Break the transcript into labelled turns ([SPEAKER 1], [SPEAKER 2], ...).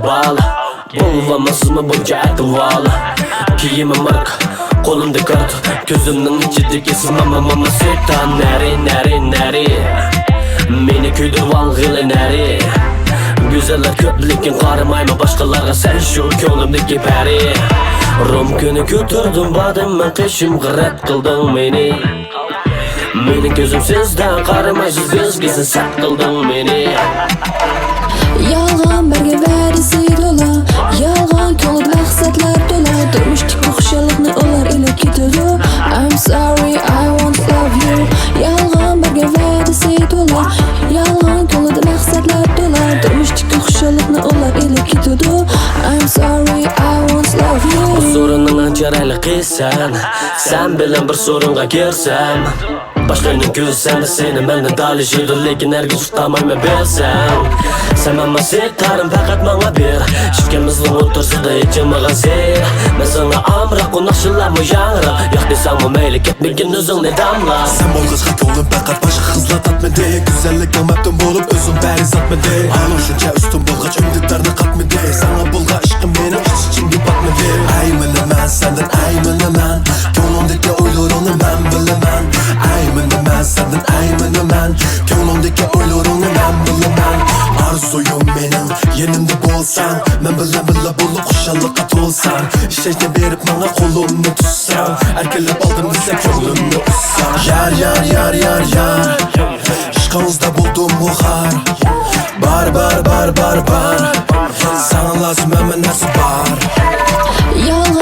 [SPEAKER 1] bağlı. Bulvamasız mı bunca etvalı. Kiyimim ırk, kolumda kart, gözümün içindeki mama seta. Neri meni kuydur valgılı neri. Güzeller köp lekin qaramayman başqalarga, sen shu ko'nglimdagi pari. Romkani ko'tardim badimman qishim, g'irrat qilding meni. Mening ko'zim sizdan qaramaysiz, ko'zgizin saq qilding meni.
[SPEAKER 2] Yolg'on birga va'dasi to'la, yolg'on ko'ngil maqsadlar to'la. Turmushdagi xushallikni ular ilib ketadi. I'm sorry, I won't love you. Yolg'on birga va'dasi to'la, yolg'on ko'ngil maqsadlar to'la. Turmushdagi xushallikni ular ilib ketadi. I'm sorry, I won't love you.
[SPEAKER 1] Sorunning ancharalı qiysan, sen bilan bir sorunga girsam, boshqaning ko'zsanda seni mendan talishidi, lekin hergiz tutamayman bilsam. Sen menga setarim faqat menga ber, ishkimizning o'rtasida ichimga zer. Men sana amroq naqshlarmi yangrab, yo'q desam mayli, ketmagin o'zingni damla.
[SPEAKER 3] Sen bo'lg'achqa ko'nglim faqat boshqa qizlar tatmidi. Go'zallikka maftun bo'lib o'zim bari zotmidi. Hali shuncha ustun bo'lg'ach umidlarni qatmidi. Sana bo'lgan ishqim meni ichimga batmidi. Ayminaman sendan, ayminaman, ko'nglimdagi o'ylarimni men bilaman. Ayminaman sendan, ayminaman, ko'nglimdagi o'ylarimni men bilaman. Arzuyum mening yanimda bo'lsan, men bilan birga bo'lib xushallikqa to'lsan. Ishonchni berib menga qo'limni tutsan, erkalab oldim desa ko'nglimni ussan. Yar ishqingizda bo'ldim muhar. Bar sana lazım hemen nasıl bar.
[SPEAKER 2] Yolg'on